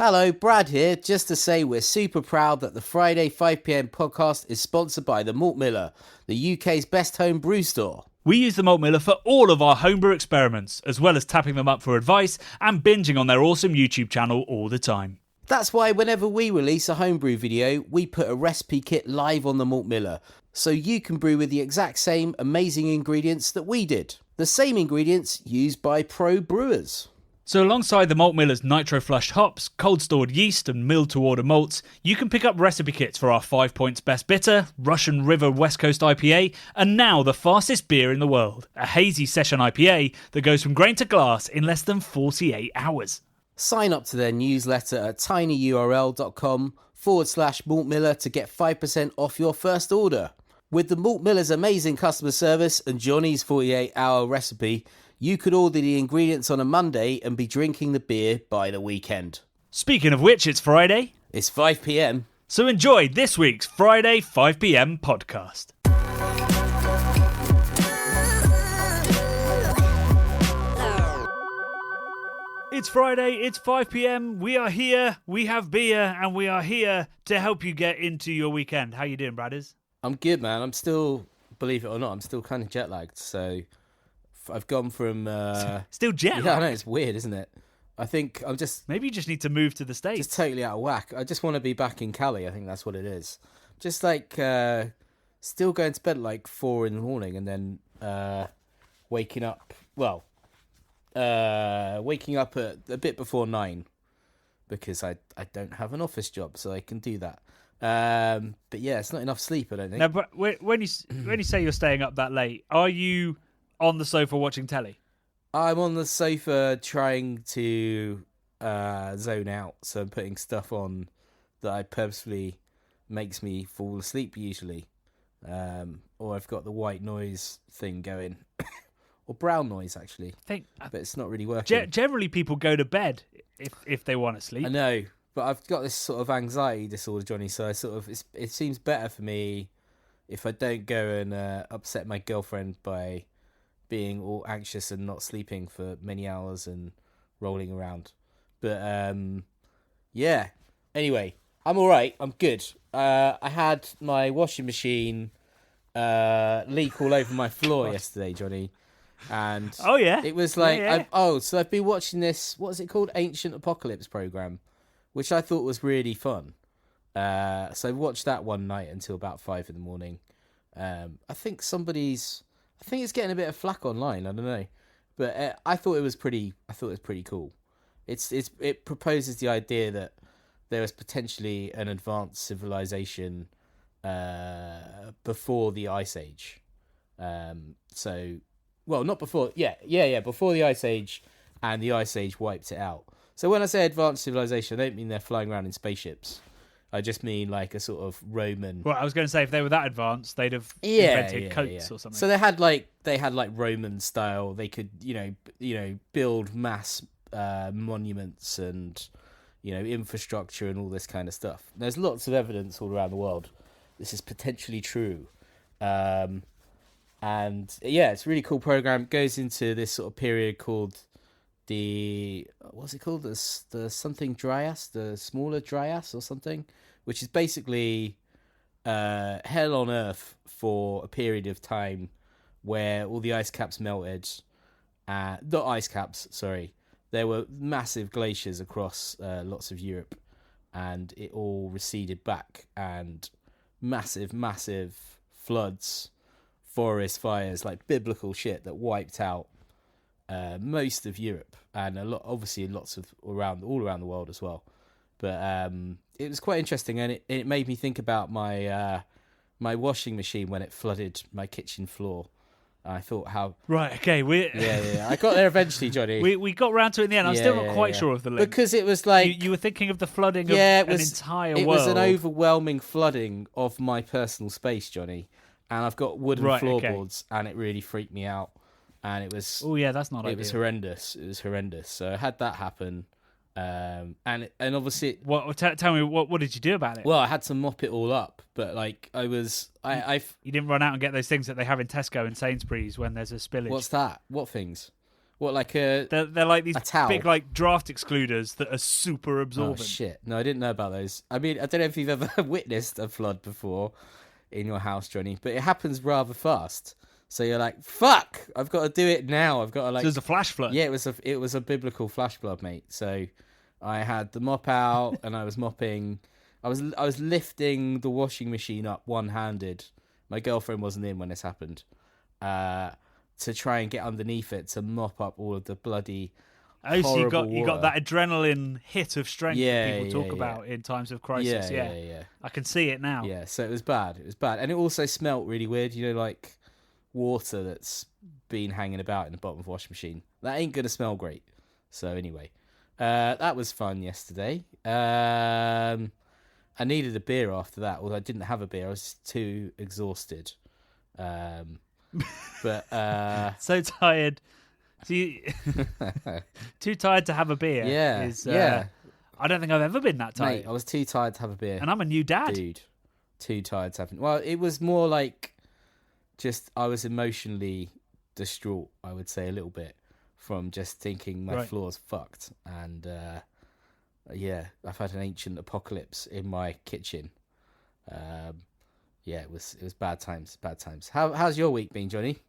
Hello, Brad here, just to say we're super proud that the Friday 5pm podcast is sponsored by the Malt Miller, the UK's best home brew store. We use the Malt Miller for all of our homebrew experiments, as well as tapping them up for advice and binging on their awesome YouTube channel all the time. That's why whenever we release a homebrew video, we put a recipe kit live on the Malt Miller, so you can brew with the exact same amazing ingredients that we did. The same ingredients used by pro brewers. So alongside the Malt Miller's nitro-flushed hops, cold-stored yeast and milled-to-order malts, you can pick up recipe kits for our 5 Points Best Bitter, Russian River West Coast IPA, and now the fastest beer in the world, a hazy session IPA that goes from grain to glass in less than 48 hours. Sign up to their newsletter at tinyurl.com/Malt Miller to get 5% off your first order. With the Malt Miller's amazing customer service and Johnny's 48-hour recipe, you could order the ingredients on a Monday and be drinking the beer by the weekend. Speaking of which, it's Friday. It's 5pm. So enjoy this week's Friday 5pm podcast. It's Friday, it's 5pm, we are here, we have beer, and we are here to help you get into your weekend. How you doing, Bradders? I'm good, man. I'm still, believe it or not, I'm still kind of jet lagged, so I've gone from... Still jet lagged? Yeah, I know, it's weird, isn't it? I think I'm just... Maybe you just need to move to the States. Just totally out of whack. I just want to be back in Cali, I think that's what it is. Just like, still going to bed at like 4 in the morning and then waking up, waking up at a bit before 9 because I don't have an office job, so I can do that. But yeah, it's not enough sleep, I don't think. Now, but when you say you're staying up that late, are you on the sofa watching telly? I'm on the sofa trying to zone out, so I'm putting stuff on that I purposefully makes me fall asleep usually. Or I've got the white noise thing going. Or brown noise, actually. But it's not really working. Generally, people go to bed if they want to sleep. I know, but I've got this sort of anxiety disorder, Johnny, so it seems better for me if I don't go and upset my girlfriend by being all anxious and not sleeping for many hours and rolling around. But, yeah. Anyway, I'm all right. I'm good. I had my washing machine leak all over my floor yesterday, Johnny. And oh yeah, it was like yeah. So I've been watching this, what is it called, Ancient Apocalypse program, which I thought was really fun. So I watched that one night until about 5 in the morning. I think it's getting a bit of flack online. I don't know, but I thought it was pretty cool. It proposes the idea that there was potentially an advanced civilization before the Ice Age. Well, not before. Yeah. Before the Ice Age, and the Ice Age wiped it out. So when I say advanced civilization, I don't mean they're flying around in spaceships. I just mean like a sort of Roman. Well, I was going to say if they were that advanced, they'd have invented coats or something. So they had like Roman style. They could build mass monuments and infrastructure and all this kind of stuff. There's lots of evidence all around the world this is potentially true. And yeah, it's a really cool program. It goes into this sort of period called what's it called? The something Dryas, the smaller Dryas or something, which is basically hell on earth for a period of time where all the ice caps melted. Not ice caps, sorry. There were massive glaciers across lots of Europe, and it all receded back, and massive floods, forest fires, like biblical shit that wiped out most of Europe and lots of all around the world as well. But it was quite interesting, and it made me think about my my washing machine when it flooded my kitchen floor. I thought how... Right, okay. Yeah. I got there eventually, Johnny. We got round to it in the end. I'm still not quite sure of the link. Because it was like... You were thinking of the flooding of an entire world. It was an overwhelming flooding of my personal space, Johnny. And I've got wooden floorboards, and it really freaked me out. And it was... Oh, yeah, that's not ideal. It was horrendous. So I had that happen. And obviously... Tell me, what did you do about it? Well, I had to mop it all up. But, like, You didn't run out and get those things that they have in Tesco and Sainsbury's when there's a spillage. What's that? What things? What, like They're like these a towel? big like draft excluders that are super Oh absorbent. shit! No, I didn't know about those. I mean, I don't know if you've ever witnessed a flood before in your house, Johnny, but it happens rather fast. So you're like, "Fuck! I've got to do it now. I've got to like." So there's a flash flood. Yeah, it was a biblical flash flood, mate. So I had the mop out and I was mopping. I was lifting the washing machine up one-handed. My girlfriend wasn't in when this happened. To try and get underneath it to mop up all of the bloody Oh, so you got water. that adrenaline hit of strength Yeah, that people yeah, talk yeah. about in times of crisis. Yeah. I can see it now. Yeah, so it was bad. It was bad. And it also smelt really weird, you know, like water that's been hanging about in the bottom of the washing machine. That ain't going to smell great. So anyway, that was fun yesterday. I needed a beer after that, although I didn't have a beer. I was too exhausted. But So tired. So too tired to have a beer. Yeah. I don't think I've ever been that tired. Mate, I was too tired to have a beer. And I'm a new dad. Dude, too tired to have. Well, it was more like just I was emotionally distraught, I would say, a little bit from just thinking my floor's fucked. And yeah, I've had an ancient apocalypse in my kitchen. Yeah, it was bad times. How's your week been, Johnny?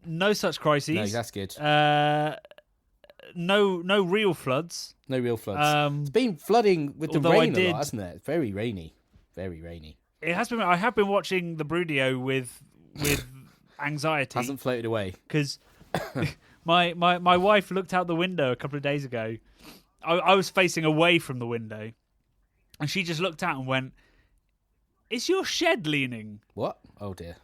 No such crises. No, that's good. No real floods. No real floods. It's been flooding with the although rain a lot, hasn't it? It's very rainy. Very rainy. It has been. I have been watching the Brudio with anxiety. Hasn't floated away. Because my wife looked out the window a couple of days ago. I was facing away from the window, and she just looked out and went, "Is your shed leaning?" What? Oh dear.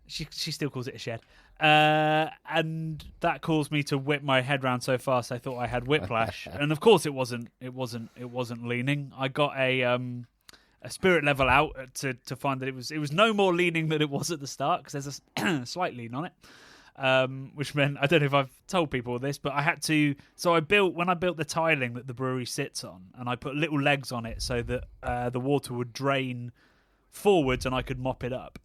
She still calls it a shed. And that caused me to whip my head round so fast I thought I had whiplash. And of course it wasn't leaning. I got a spirit level out to find that it was no more leaning than it was at the start, because there's a slight lean on it. Which meant, I don't know if I've told people this, but I had to. So when I built the tiling that the brewery sits on, and I put little legs on it so that the water would drain forwards and I could mop it up.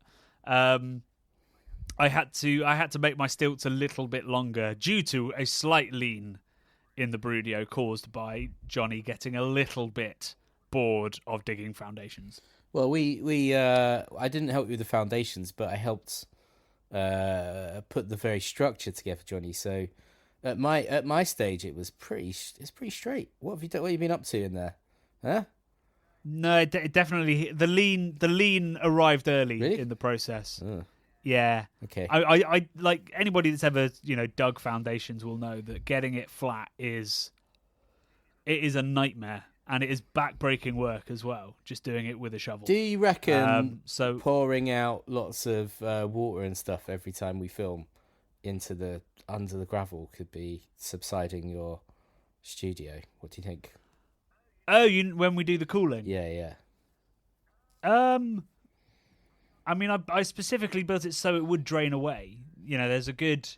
I had to make my stilts a little bit longer due to a slight lean in the Brudio caused by Johnny getting a little bit bored of digging foundations. Well, I didn't help you with the foundations, but I helped put the very structure together, Johnny. So at my stage, it's pretty straight. What have you done? What have you been up to in there? Huh? No, it definitely the lean arrived early Really? in the process. Oh. Yeah. Okay. I like anybody that's ever dug foundations will know that getting it flat is a nightmare, and it is backbreaking work as well. Just doing it with a shovel. Do you reckon so pouring out lots of water and stuff every time we film into under the gravel could be subsiding your studio? What do you think? Oh, when we do the cooling? Yeah. I mean, I specifically built it so it would drain away. There's a good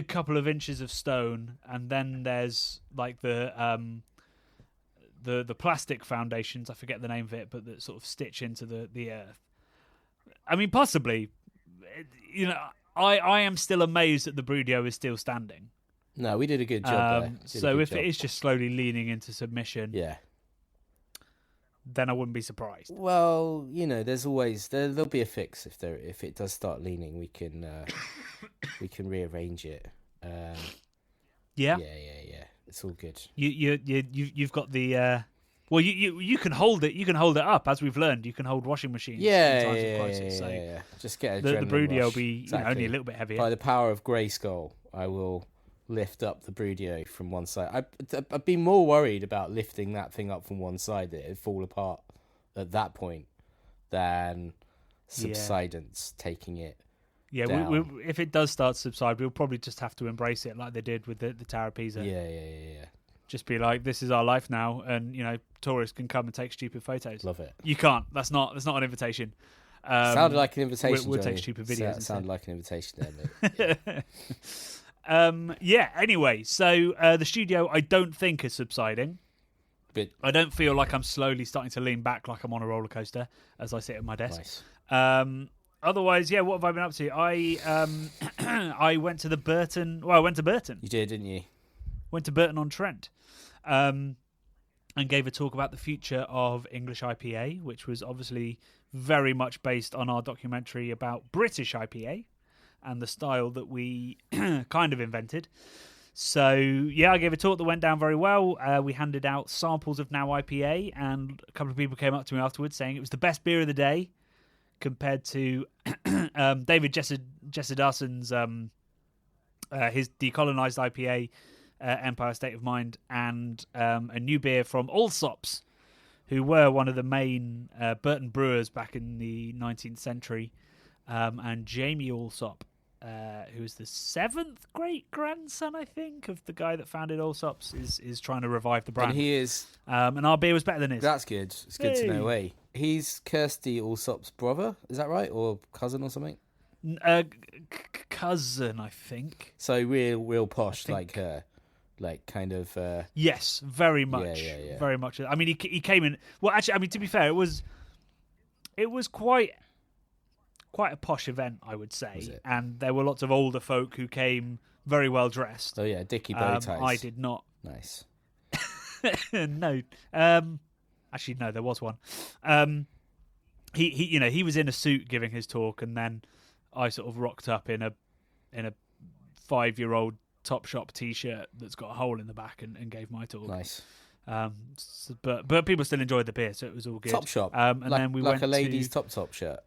couple of inches of stone, and then there's like the plastic foundations. I forget the name of it, but that sort of stitch into the earth. I mean, possibly. I am still amazed that the Brudio is still standing. No, we did a good job there. So if it is just slowly leaning into submission, yeah, then I wouldn't be surprised. Well, there's always there'll be a fix if it does start leaning. We can rearrange it. Yeah. It's all good. You've got the well, you can hold it. You can hold it up, as we've learned. You can hold washing machines. Yeah, in times of crisis. Yeah. Just get the adrenaline Brudio will rush. be Exactly. only a little bit heavier. By the power of Grayskull, I will lift up the Brudio from one side. I'd be more worried about lifting that thing up from one side that it'd fall apart at that point than subsidence taking it. Yeah, if it does start to subside, we'll probably just have to embrace it like they did with the Tower of Pisa. Yeah. Just be like, this is our life now, and tourists can come and take stupid photos. Love it. You can't. That's not an invitation. Sounded like an invitation. We'll take stupid videos. Sounded like an invitation there, mate. Anyway, so the studio I don't think is subsiding. But I don't feel like I'm slowly starting to lean back like I'm on a roller coaster as I sit at my desk. Nice. Otherwise, yeah, what have I been up to? I went to the Burton. Well, I went to Burton. You did, didn't you? Went to Burton on Trent, and gave a talk about the future of English IPA, which was obviously very much based on our documentary about British IPA and the style that we kind of invented. So, yeah, I gave a talk that went down very well. We handed out samples of Now IPA, and a couple of people came up to me afterwards saying it was the best beer of the day compared to David Jessedarson's his decolonised IPA, Empire State of Mind, and a new beer from Allsops, who were one of the main Burton brewers back in the 19th century, and Jamie Allsop, who is the 7th great-grandson, I think, of the guy that founded Allsops, is trying to revive the brand. And he is... and our beer was better than his. That's good. It's good to know, eh? He's Kirsty Allsop's brother, is that right? Or cousin or something? Cousin, I think. So real posh, like her. Like, kind of... Yes, very much. Yeah. Very much. I mean, he came in... Well, actually, I mean, to be fair, it was quite a posh event, I would say. And there were lots of older folk who came very well dressed. Oh, yeah, Dickie bow ties. I did not. Nice. No. Actually, no, there was one. He was in a suit giving his talk, and then I sort of rocked up in a 5-year-old Topshop T-shirt that's got a hole in the back and gave my talk. Nice. But people still enjoyed the beer, so it was all good. Topshop. And then we went a lady's to... top shirt.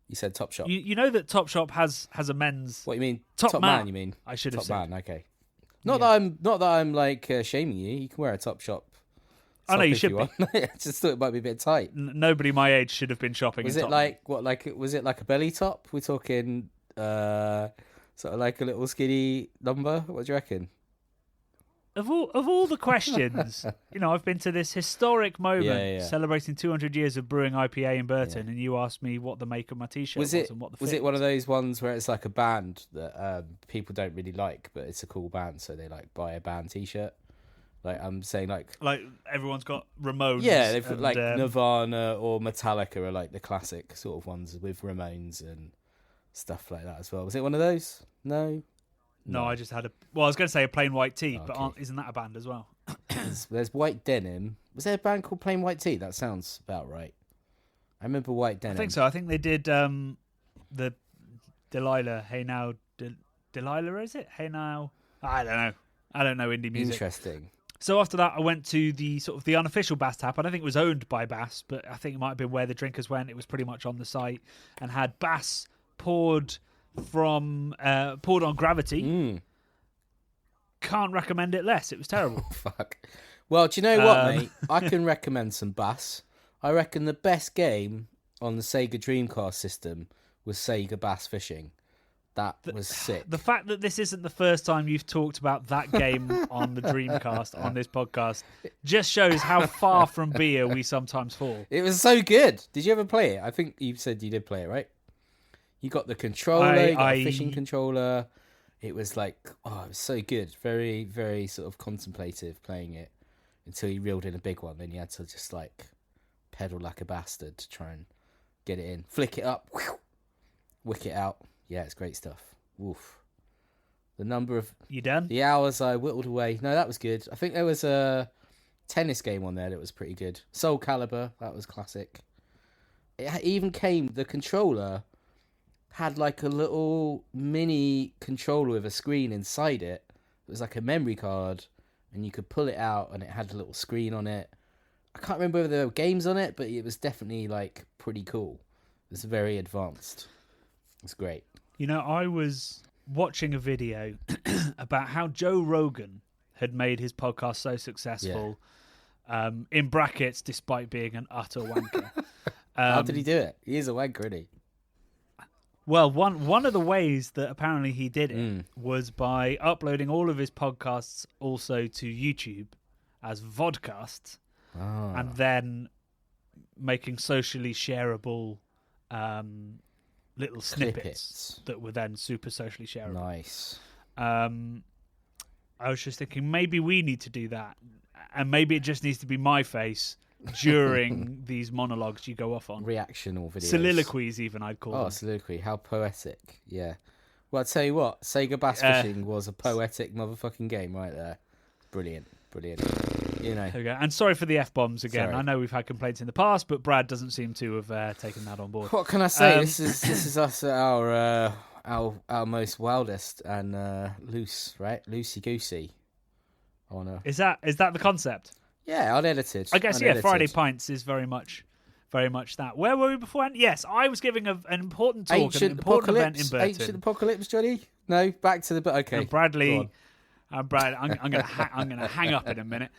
You said Topshop. You know that Topshop has a men's... What you mean? Top man, you mean? I should have Top said. man, okay. Not that I'm like shaming you. You can wear a Topshop. I know you should be. I just thought it might be a bit tight. Nobody my age should have been shopping. Was it like what? Like was it like a belly top? We're talking sort of like a little skinny number. What do you reckon? Of all the questions, I've been to this historic moment celebrating 200 years of brewing IPA in Burton, and you asked me what the make of my T-shirt was and what the fit was it one of those ones where it's like a band that people don't really like, but it's a cool band, so they like buy a band T-shirt? Like I'm saying, like everyone's got Ramones. Yeah, they've like Nirvana or Metallica are like the classic sort of ones with Ramones and stuff like that as well. Was it one of those? No, I just had I was going to say a plain white tee, but isn't that a band as well? There's White Denim. Was there a band called Plain White Tee? That sounds about right. I remember White Denim. I think so. I think they did the Delilah. Hey now, Delilah, is it? Hey now. I don't know indie music. Interesting. So after that, I went to the sort of the unofficial Bass Tap. I don't think it was owned by Bass, but I think it might have been where the drinkers went. It was pretty much on the site and had Bass poured on gravity. Can't recommend it less. It was terrible. Fuck. Well, do you know what, mate? I can recommend some Bass. I reckon the best game on the Sega Dreamcast system was Sega Bass Fishing. That was sick. The fact that this isn't the first time you've talked about that game on the Dreamcast on this podcast just shows how far from beer we sometimes fall. It was so good. Did you ever play it? I think you said you did play it, right? You got the controller, you got a fishing controller. It was like, it was so good. Very, very sort of contemplative playing it until you reeled in a big one. Then you had to just like pedal like a bastard to try and get it in. Flick it up, wick it out. Yeah, it's great stuff. Woof. The number of... You done? The hours I whittled away. No, that was good. I think there was a tennis game on there that was pretty good. Soul Calibur, that was classic. It even came... The controller had like a little mini controller with a screen inside it. It was like a memory card, and you could pull it out, and it had a little screen on it. I can't remember whether there were games on it, but it was definitely like pretty cool. It was very advanced. It's great. I was watching a video about how Joe Rogan had made his podcast so successful, in brackets, despite being an utter wanker. How did he do it? He is a wanker, isn't he? Well, one of the ways that apparently he did it was by uploading all of his podcasts also to YouTube as vodcasts, and then making socially shareable little snippets that were then super socially shareable. Nice. I was just thinking maybe we need to do that, and maybe it just needs to be my face during these monologues you go off on. Reactional videos. Soliloquies, even, I'd call them. Oh, soliloquy. How poetic. Yeah. Well, I'll tell you what. Sega Bass Fishing was a poetic motherfucking game right there. Brilliant. You know. There we go. And sorry for the F-bombs again. Sorry. I know we've had complaints in the past, but Brad doesn't seem to have taken that on board. What can I say? This is us at our most wildest and loose, right? Loosey goosey. Is that the concept? Yeah, unedited. I guess Friday Pints is very much that. Where were we beforehand? Yes, I was giving an important talk, an important event in Burton. Ancient apocalypse, Johnny? No, back to the okay. And Bradley, Brad, I'm gonna hang up in a minute.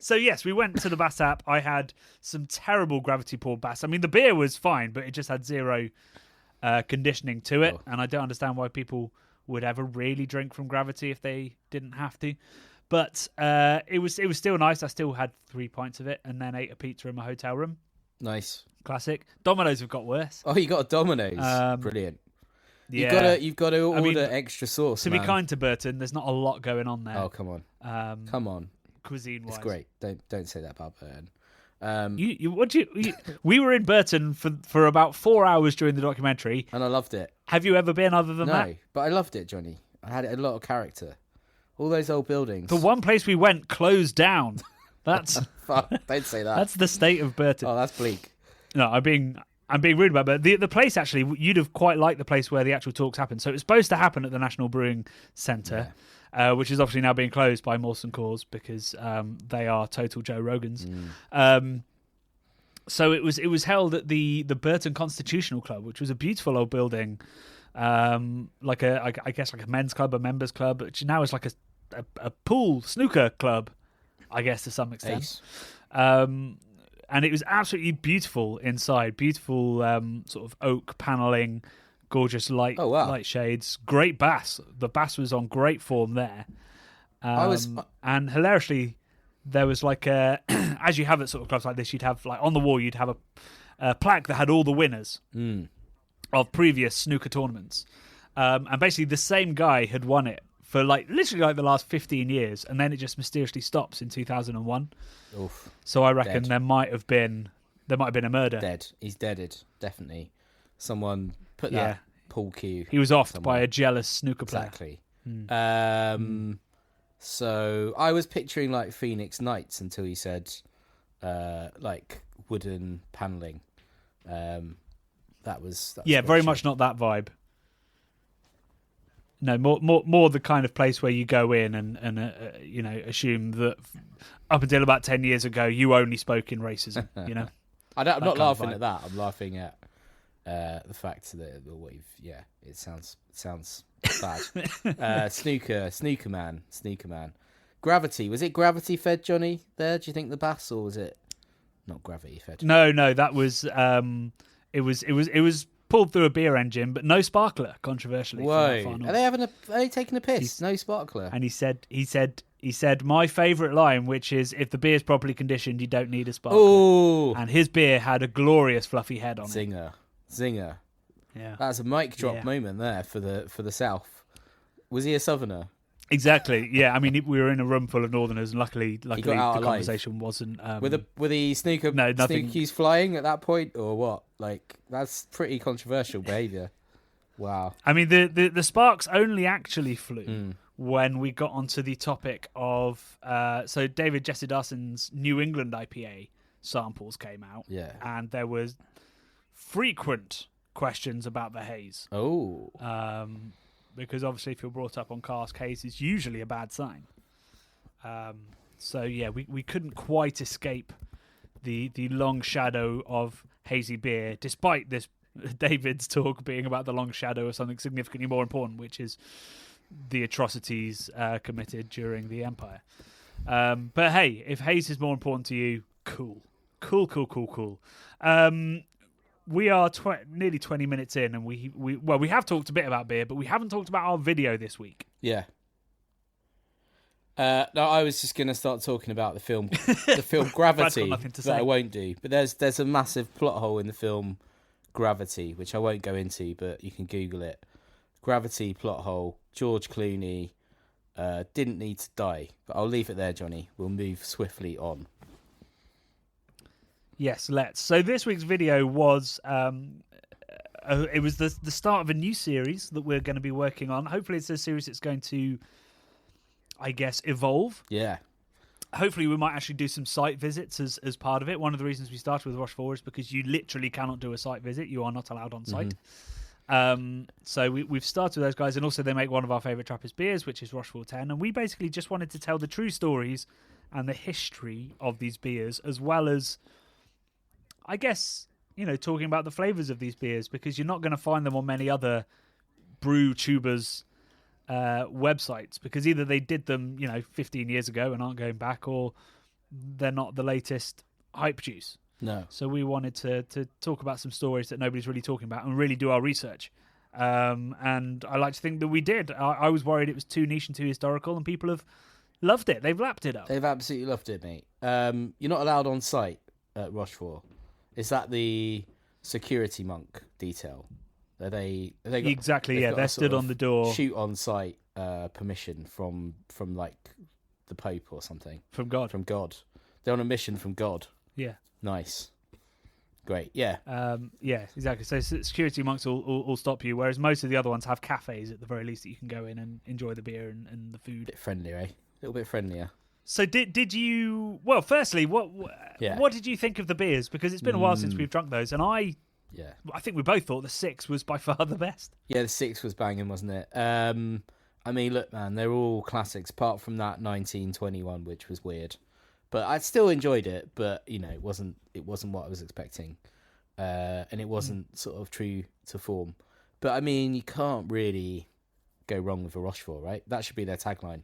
So yes, we went to the Bass Tap. I had some terrible gravity poured bass. I mean, the beer was fine, but it just had zero conditioning to it, and I don't understand why people would ever really drink from gravity if they didn't have to. But it was still nice. I still had 3 pints of it, and then ate a pizza in my hotel room. Nice, classic. Dominoes have got worse. Oh, you got a Dominoes. Brilliant. Yeah. You've got to order extra sauce. To be kind to Burton, there's not a lot going on there. Oh, come on. Come on. Cuisine-wise, it's great. Don't say that about Burton. We were in Burton for about 4 hours during the documentary, and I loved it. Have you ever been other than that? No, but I loved it, Johnny. I had a lot of character. All those old buildings. The one place we went closed down. That's don't say that. That's the state of Burton. Oh, that's bleak. No, I'm being rude about it. But the place, actually, you'd have quite liked the place where the actual talks happen. So it was supposed to happen at the National Brewing Centre, which is obviously now being closed by Molson Coors because they are total Joe Rogans. So it was held at the Burton Constitutional Club, which was a beautiful old building, like I guess like a men's club, a members club, which now is like a pool snooker club, I guess, to some extent. And it was absolutely beautiful inside, beautiful sort of oak paneling, gorgeous light shades, great bass. The bass was on great form there. And hilariously, there was like as you have at sort of clubs like this, you'd have like on the wall, you'd have a plaque that had all the winners of previous snooker tournaments. And basically the same guy had won it for literally the last 15 years, and then it just mysteriously stops in 2001. Oof. So I reckon there might have been a murder. Dead. He's deaded, definitely. Someone put that pool cue. He was offed by a jealous snooker player. Exactly. So I was picturing like Phoenix Nights until you said like wooden paneling. That was very much not that vibe. No, more the kind of place where you go in and assume that up until about 10 years ago you only spoke in racism. You know, I'm not laughing at that. I'm laughing at the fact that it sounds bad. Snooker man. Gravity, was it gravity fed, Johnny? There, do you think the bass, or was it not gravity fed? No, that was it was pulled through a beer engine, but no sparkler. Controversially, whoa! Are they taking a piss? No sparkler. And he said my favourite line, which is, "If the beer's properly conditioned, you don't need a sparkler." Ooh. And his beer had a glorious fluffy head on Zinger. it. Zinger. Yeah, that's a mic drop moment there for the South. Was he a Southerner? Exactly. Yeah, I mean, we were in a room full of Northerners, and luckily the conversation wasn't. Were the snooker cues flying at that point, or what? Like, that's pretty controversial behaviour. Wow. I mean, the sparks only actually flew when we got onto the topic of so David Jesse-Darson's New England IPA samples came out. Yeah, and there was frequent questions about the haze. Oh. Because obviously if you're brought up on cask haze, it's usually a bad sign. So yeah, we couldn't quite escape the long shadow of hazy beer, despite this David's talk being about the long shadow of something significantly more important, which is the atrocities committed during the Empire. But hey, if haze is more important to you, cool. We are nearly 20 minutes in, and we have talked a bit about beer, but we haven't talked about our video this week. Yeah. No, I was just going to start talking about the film Gravity, that I won't do. But there's a massive plot hole in the film Gravity, which I won't go into, but you can Google it. Gravity plot hole. George Clooney, didn't need to die. But I'll leave it there, Johnny. We'll move swiftly on. Yes, let's. So this week's video was it was the start of a new series that we're going to be working on. Hopefully it's a series that's going to, I guess, evolve. Yeah. Hopefully we might actually do some site visits as part of it. One of the reasons we started with Rochefort is because you literally cannot do a site visit. You are not allowed on site. So we've started with those guys, and also they make one of our favourite Trappist beers, which is Rochefort 10, and we basically just wanted to tell the true stories and the history of these beers, as well as, I guess, talking about the flavours of these beers, because you're not going to find them on many other brew tubers websites, because either they did them 15 years ago and aren't going back, or they're not the latest hype juice. No. So we wanted to talk about some stories that nobody's really talking about and really do our research. And I like to think that we did. I was worried it was too niche and too historical, and people have loved it. They've lapped it up. They've absolutely loved it, mate. You're not allowed on site at Rochefort. Is that the security monk detail? Are they got, exactly, yeah. They're stood on the door. Shoot on site permission from like the Pope or something. From God. From God. They're on a mission from God. Yeah. Nice. Great. Yeah. Yeah, exactly. So security monks will stop you, whereas most of the other ones have cafes at the very least that you can go in and enjoy the beer and the food. A bit friendlier, eh? A little bit friendlier. So did you? Well, firstly, what did you think of the beers? Because it's been a while since we've drunk those, and I think we both thought the 6 was by far the best. Yeah, the 6 was banging, wasn't it? I mean, look, man, they're all classics, apart from that 1921, which was weird. But I still enjoyed it, but it wasn't what I was expecting, and it wasn't sort of true to form. But I mean, you can't really go wrong with a Rochefort, right? That should be their tagline.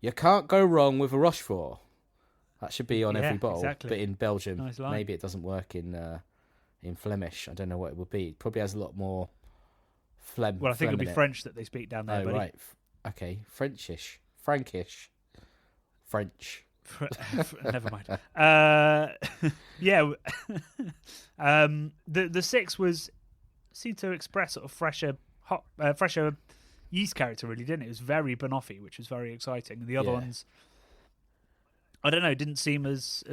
You can't go wrong with a Rochefort. That should be on every bottle. Exactly. But in Belgium, nice line. Maybe it doesn't work in Flemish. I don't know what it would be. It probably has a lot more phlegm. Well, I think it'll be French that they speak down there. Oh, buddy. right. Okay, Frenchish, Frankish, French. Never mind. Yeah. The 6 seemed to express sort of fresher yeast character, really, didn't it? It was very banoffee, which was very exciting. And the other ones, I don't know, didn't seem as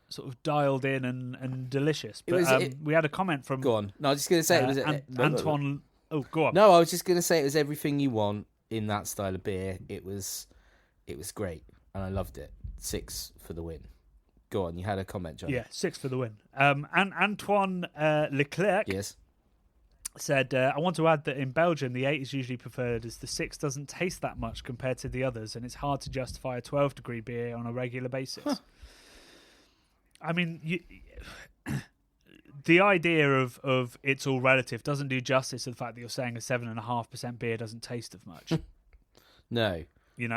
sort of dialed in and delicious. But we had a comment from. Go on. No, I was just going to say it was Antoine. Oh, go on. No, I was just going to say it was everything you want in that style of beer. It was great, and I loved it. 6 for the win. Go on, you had a comment, John. Yeah, 6 for the win. And Antoine Leclerc said, I want to add that in Belgium, the 8 is usually preferred as the 6 doesn't taste that much compared to the others, and it's hard to justify a 12-degree beer on a regular basis. Huh. I mean, the idea of it's all relative doesn't do justice to the fact that you're saying a 7.5% beer doesn't taste of much. No.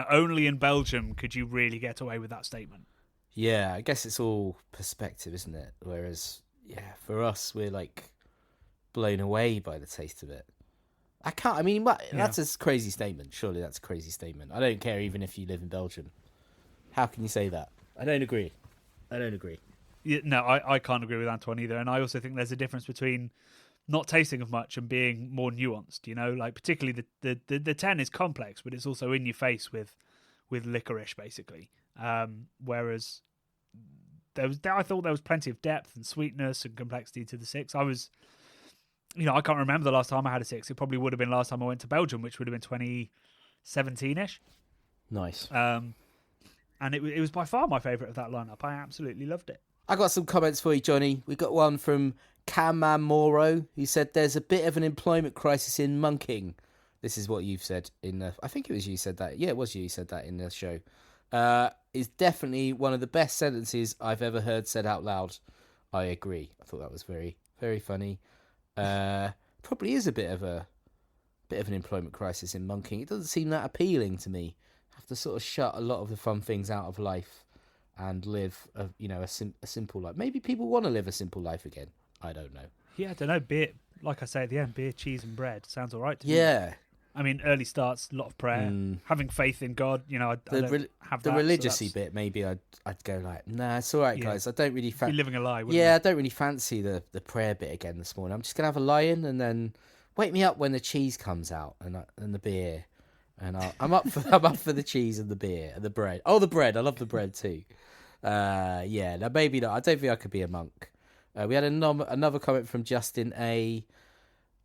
Only in Belgium could you really get away with that statement. Yeah, I guess it's all perspective, isn't it? Whereas, for us, we're like blown away by the taste of it. That's a crazy statement. Surely that's a crazy statement. I don't care even if you live in Belgium. How can you say that? I don't agree. Yeah, no, I can't agree with Antoine either. And I also think there's a difference between not tasting of much and being more nuanced, like particularly the 10 is complex, but it's also in your face with licorice, basically. Whereas I thought there was plenty of depth and sweetness and complexity to the 6. I was, I can't remember the last time I had a 6. It probably would have been last time I went to Belgium, which would have been 2017-ish. Nice. And it was by far my favourite of that lineup. I absolutely loved it. I got some comments for you, Johnny. We got one from Camamoro, who said there's a bit of an employment crisis in monking. This is what you've said I think it was you said that. Yeah, it was you said that in the show. Is definitely one of the best sentences I've ever heard said out loud. I agree. I thought that was very, very funny. Probably is a bit of an employment crisis in monking. It doesn't seem that appealing to me. Have to sort of shut a lot of the fun things out of life and live a simple life. Maybe people want to live a simple life again. I don't know. Yeah, I don't know. Beer, like I say at the end, beer, cheese and bread sounds all right to me. Yeah. I mean, early starts, a lot of prayer, having faith in God. I don't have that. The religious-y bit, maybe I'd go like, nah, it's all right, guys. I don't really fancy... living a lie, wouldn't I don't really fancy the prayer bit again this morning. I'm just going to have a lie-in and then wake me up when the cheese comes out and the beer. And I'm up for the cheese and the beer and the bread. Oh, the bread! I love the bread too. Yeah, now maybe not. I don't think I could be a monk. We had another comment from Justin A.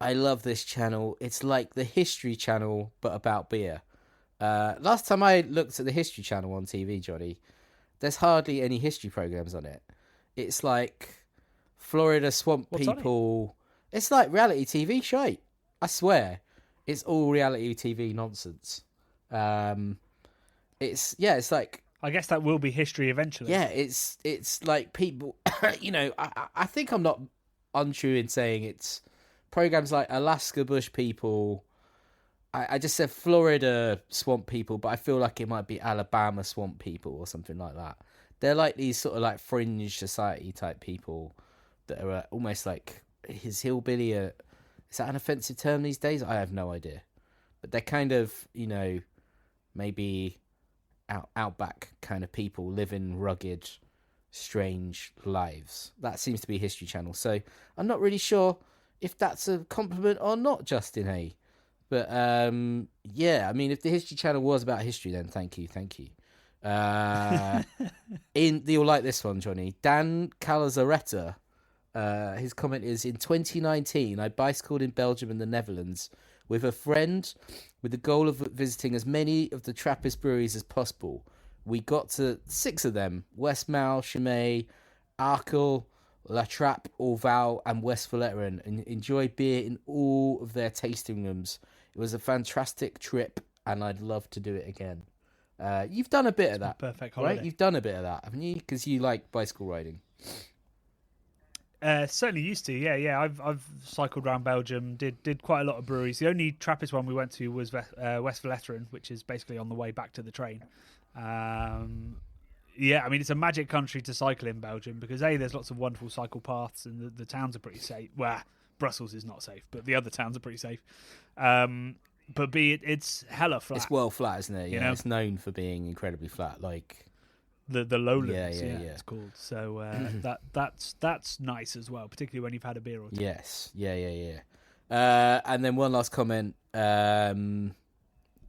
I love this channel. It's like the History Channel, but about beer. Last time I looked at the History Channel on TV, Johnny, there's hardly any history programs on it. It's like Florida swamp people. It's like reality TV shite. I swear, it's all reality TV nonsense. It's like. I guess that will be history eventually. Yeah, it's like people. I think I'm not untrue in saying it's programs like Alaska Bush people. I just said Florida swamp people, but I feel like it might be Alabama swamp people or something like that. They're like these sort of like fringe society type people that are almost like his hillbilly. Is that an offensive term these days? I have no idea. But they're kind of, maybe outback kind of people living rugged, strange lives. That seems to be History Channel. So I'm not really sure if that's a compliment or not, Justin A. But yeah, I mean, if the History Channel was about history, then thank you. You'll like this one, Johnny. Dan Calazaretta. His comment is, in 2019, I bicycled in Belgium and the Netherlands with a friend with the goal of visiting as many of the Trappist breweries as possible. We got to 6 of them: Westmalle, Chimay, Arkel, La Trappe, Orval, and West-Vleteren, and enjoyed beer in all of their tasting rooms. It was a fantastic trip, and I'd love to do it again. You've done a bit of that, perfect holiday, right? You've done a bit of that, haven't you? Because you like bicycle riding. Certainly used to, yeah. I've cycled around Belgium, did quite a lot of breweries. The only Trappist one we went to was West-Vleteren, which is basically on the way back to the train. Yeah, I mean, it's a magic country to cycle in, Belgium, because A, there's lots of wonderful cycle paths, and the towns are pretty safe. Well, Brussels is not safe, but the other towns are pretty safe. But B, it's hella flat. It's well flat, isn't it? Yeah, it's known for being incredibly flat, like the lowlands. Yeah. It's called. So that's nice as well, particularly when you've had a beer or two. Yes, yeah. And then one last comment. Did I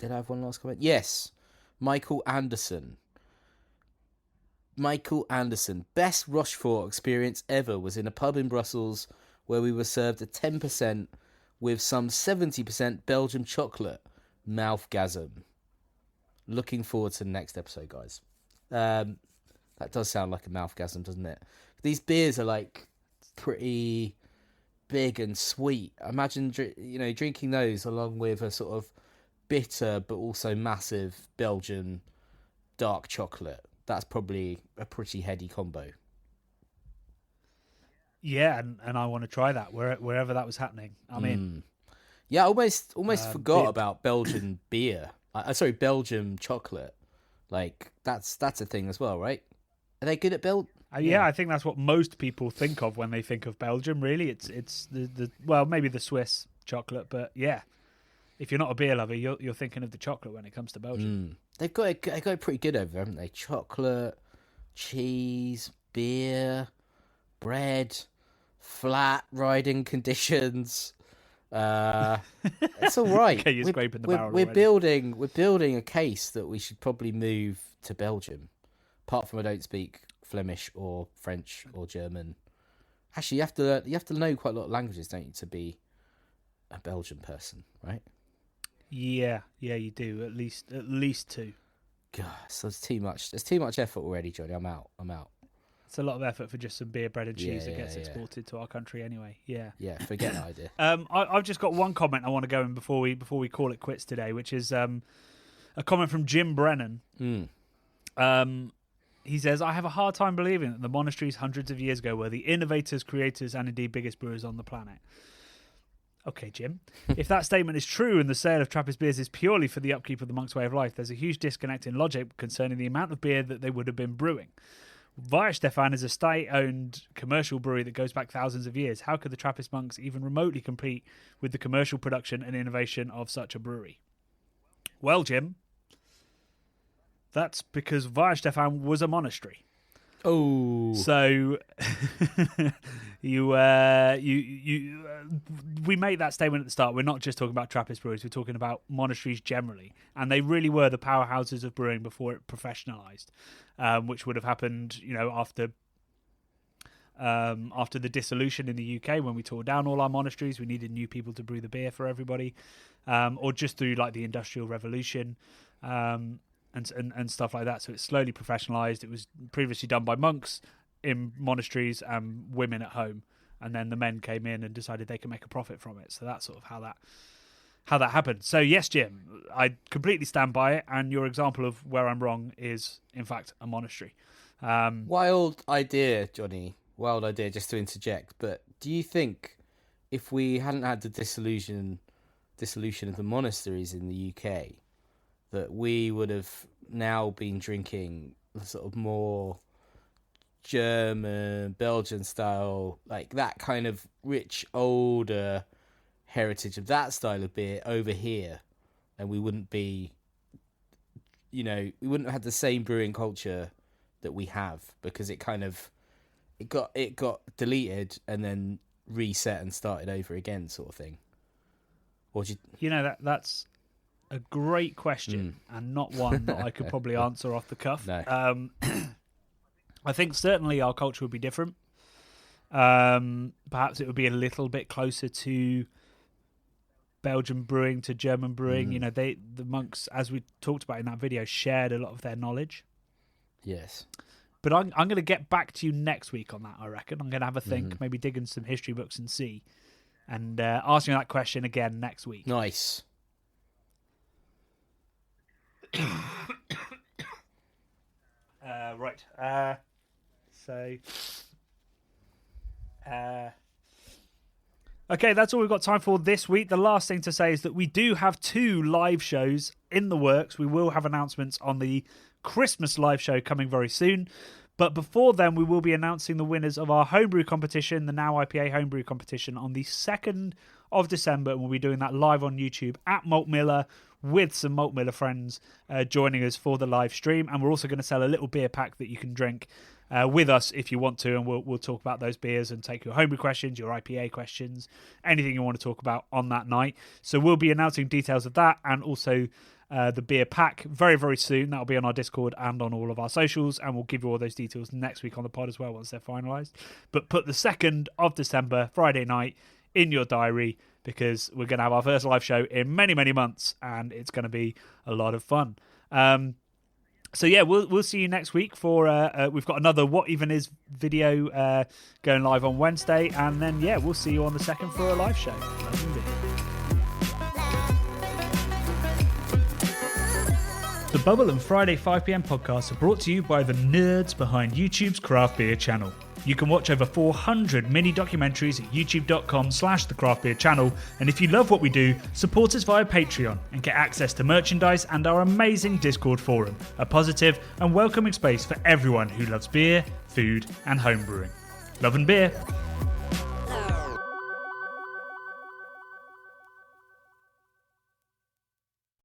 have one last comment? Yes, Michael Anderson. Best Rochefort experience ever was in a pub in Brussels where we were served a 10% with some 70% Belgian chocolate. Mouthgasm. Looking forward to the next episode, guys. That does sound like a mouthgasm, doesn't it? These beers are like pretty big and sweet. Imagine drinking those along with a sort of bitter but also massive Belgian dark chocolate. That's probably a pretty heady combo. Yeah, and I want to try that wherever that was happening. I'm in. Yeah, I almost forgot about Belgian beer. Belgian chocolate. Like that's a thing as well, right? Are they good at Yeah, I think that's what most people think of when they think of Belgium. Really, it's the maybe the Swiss chocolate, but yeah, if you're not a beer lover, you're thinking of the chocolate when it comes to Belgium. They've got it pretty good over there, haven't they? Chocolate, cheese, beer, bread, flat riding conditions. It's all right. Okay, you're scraping the barrel. We're building a case that we should probably move to Belgium. Apart from I don't speak Flemish or French or German. Actually, you have to know quite a lot of languages, don't you, to be a Belgian person, right? Yeah, you do. At least 2. God, so it's too much. There's too much effort already, Johnny. I'm out. It's a lot of effort for just some beer, bread, and cheese that gets exported to our country anyway. Yeah. Yeah, forget that idea. I've just got one comment I want to go in before we call it quits today, which is a comment from Jim Brennan. He says, I have a hard time believing that the monasteries hundreds of years ago were the innovators, creators, and indeed biggest brewers on the planet. Okay, Jim. If that statement is true and the sale of Trappist beers is purely for the upkeep of the monk's way of life, there's a huge disconnect in logic concerning the amount of beer that they would have been brewing. Weihenstephan is a state-owned commercial brewery that goes back thousands of years. How could the Trappist monks even remotely compete with the commercial production and innovation of such a brewery? Well, Jim, that's because Weihenstephan was a monastery. Oh. So, We made that statement at the start. We're not just talking about Trappist breweries. We're talking about monasteries generally, and they really were the powerhouses of brewing before it professionalized, which would have happened, after the dissolution in the UK when we tore down all our monasteries. We needed new people to brew the beer for everybody, or just through like the Industrial Revolution. And stuff like that. So it's slowly professionalized. It was previously done by monks in monasteries and women at home, and then the men came in and decided they could make a profit from it. So that's sort of how that happened. So yes, Jim, I completely stand by it, and your example of where I'm wrong is in fact a monastery. Wild idea, Johnny. Wild idea, just to interject. But do you think if we hadn't had the dissolution of the monasteries in the UK, that we would have now been drinking the sort of more German, Belgian style, like that kind of rich, older heritage of that style of beer over here, and we wouldn't be, we wouldn't have had the same brewing culture that we have, because it got deleted and then reset and started over again, sort of thing. Or that's a great question, and not one that I could probably answer off the cuff. No. I think certainly our culture would be different. Perhaps it would be a little bit closer to Belgian brewing, to German brewing. The monks, as we talked about in that video, shared a lot of their knowledge. Yes. But I'm going to get back to you next week on that, I reckon. I'm going to have a think, maybe dig in some history books and see. And ask you that question again next week. Nice. Right. Okay, that's all we've got time for this week. The last thing to say is that we do have 2 live shows in the works. We will have announcements on the Christmas live show coming very soon. But before then, we will be announcing the winners of our homebrew competition, the Now IPA homebrew competition, on the 2nd of December. And we'll be doing that live on YouTube at Malt Miller, with some Malt Miller friends joining us for the live stream. And we're also going to sell a little beer pack that you can drink with us if you want to. And we'll talk about those beers and take your homebrew questions, your IPA questions, anything you want to talk about on that night. So we'll be announcing details of that, and also the beer pack very, very soon. That'll be on our Discord and on all of our socials, and we'll give you all those details next week on the pod as well once they're finalised. But put the 2nd of December, Friday night, in your diary, because we're going to have our first live show in many, many months, and it's going to be a lot of fun. So yeah, we'll see you next week for we've got another What Even Is video going live on Wednesday, and then yeah, we'll see you on the 2nd for a live show. The Bubble and Friday 5pm podcasts are brought to you by the nerds behind YouTube's craft beer channel. You can watch over 400 mini documentaries at youtube.com/thecraftbeerchannel. And if you love what we do, support us via Patreon and get access to merchandise and our amazing Discord forum, a positive and welcoming space for everyone who loves beer, food, and homebrewing. Love and beer.